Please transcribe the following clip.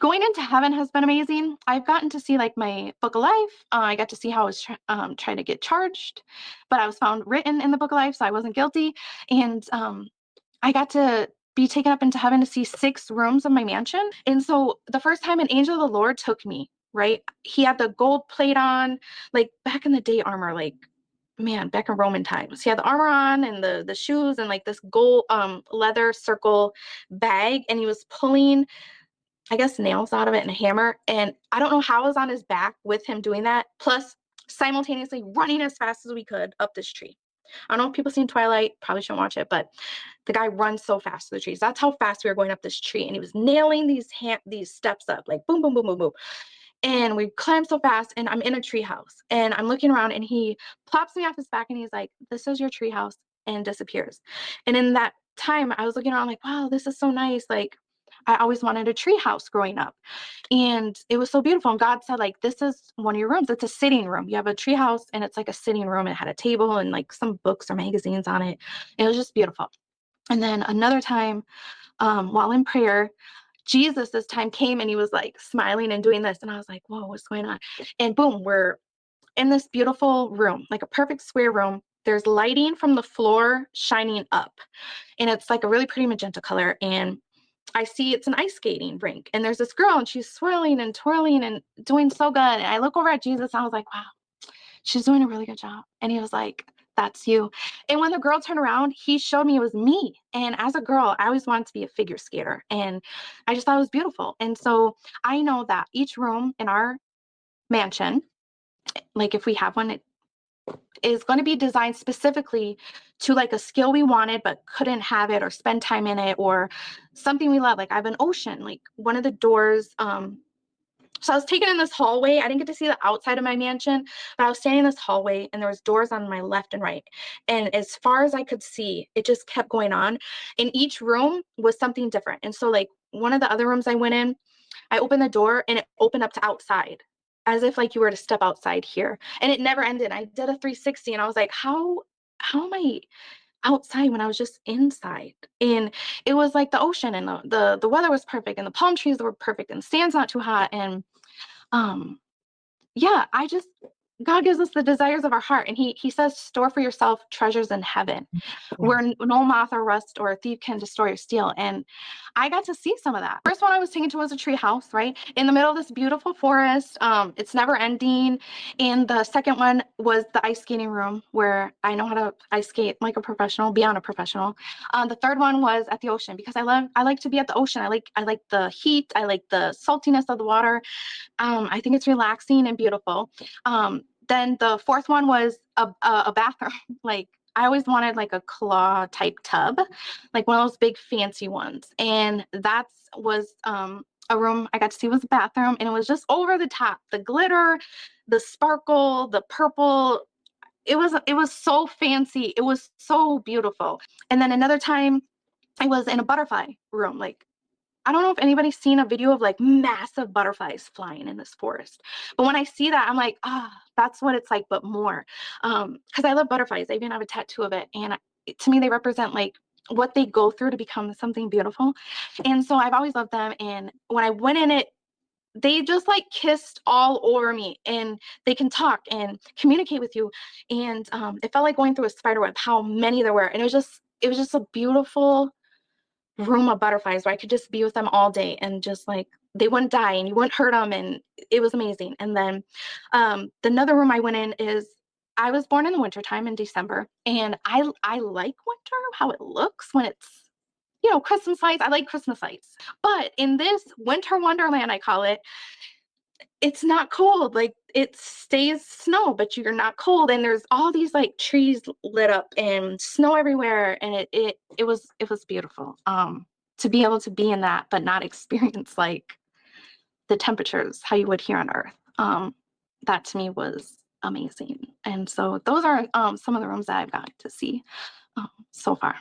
Going into heaven has been amazing. I've gotten to see like my book of life. I got to see how I was trying to get charged, but I was found written in the book of life, so I wasn't guilty. And I got to be taken up into heaven to see 6 rooms of my mansion. And so the first time an angel of the Lord took me, right? He had the gold plate on, like back in the day armor, like man, back in Roman times. He had the armor on and the shoes and like this gold leather circle bag, and he was pulling, I guess, nails out of it and a hammer. And I don't know how I was on his back with him doing that, plus simultaneously running as fast as we could up this tree. I don't know if people seen Twilight, probably shouldn't watch it, but the guy runs so fast to the trees. That's how fast we were going up this tree. And he was nailing these steps up, like boom, boom, boom, boom, boom. And we climbed so fast, and I'm in a tree house. And I'm looking around, and he plops me off his back, and he's like, "This is your tree house," and disappears. And in that time, I was looking around like, wow, this is so nice. Like, I always wanted a tree house growing up. And it was so beautiful. And God said, like, this is one of your rooms. It's a sitting room. You have a tree house, and it's like a sitting room. It had a table and like some books or magazines on it. It was just beautiful. And then another time, while in prayer, Jesus this time came, and he was like smiling and doing this. And I was like, whoa, what's going on? And boom, we're in this beautiful room, like a perfect square room. There's lighting from the floor shining up, and it's like a really pretty magenta color. And I see it's an ice skating rink, and there's this girl, and she's swirling and twirling and doing so good. And I look over at Jesus, and I was like, wow, she's doing a really good job. And he was like, that's you. And when the girl turned around, he showed me it was me. And as a girl, I always wanted to be a figure skater, and I just thought it was beautiful. And so I know that each room in our mansion, like if we have one, it is going to be designed specifically to like a skill we wanted but couldn't have it or spend time in it, or something we love. Like I have an ocean, like one of the doors. So I was taken in this hallway. I didn't get to see the outside of my mansion, but I was standing in this hallway, and there was doors on my left and right. And as far as I could see, it just kept going on. And each room was something different. And so like one of the other rooms I went in, I opened the door, and it opened up to outside, as if like you were to step outside here. And it never ended. I did a 360, and I was like, how am I outside when I was just inside? And it was like the ocean, and the weather was perfect, and the palm trees were perfect, and the sand's not too hot. And um yeah, I just, God gives us the desires of our heart, and he says, store for yourself treasures in heaven, where no moth or rust or a thief can destroy or steal. And I got to see some of that. First one I was taken to was a tree house, right in the middle of this beautiful forest. It's never ending. And the second one was the ice skating room, where I know how to ice skate like a professional, beyond a professional. The third one was at the ocean, because I like to be at the ocean. I like the heat. I like the saltiness of the water. I think it's relaxing and beautiful. Then the fourth one was a bathroom. Like I always wanted like a claw type tub, like one of those big fancy ones. And that's was a room I got to see was a bathroom, and it was just over the top. The glitter, the sparkle, the purple. It was so fancy. It was so beautiful. And then another time I was in a butterfly room. Like I don't know if anybody's seen a video of like massive butterflies flying in this forest. But when I see that, I'm like, that's what it's like, but more. Because I love butterflies. I even have a tattoo of it. And to me, they represent like what they go through to become something beautiful. And so I've always loved them. And when I went in it, they just like kissed all over me, and they can talk and communicate with you. And it felt like going through a spider web, how many there were. And it was just a beautiful room of butterflies where I could just be with them all day, and just like they wouldn't die and you wouldn't hurt them, and it was amazing. And then another room I went in is, I was born in the wintertime in December, and I like winter, how it looks when it's, Christmas lights. I like Christmas lights. But in this winter wonderland, I call it, it's not cold. Like it stays snow, but you're not cold. And there's all these like trees lit up and snow everywhere. And it was beautiful. To be able to be in that, but not experience like the temperatures how you would here on Earth. That to me was amazing. And so those are some of the rooms that I've got to see so far.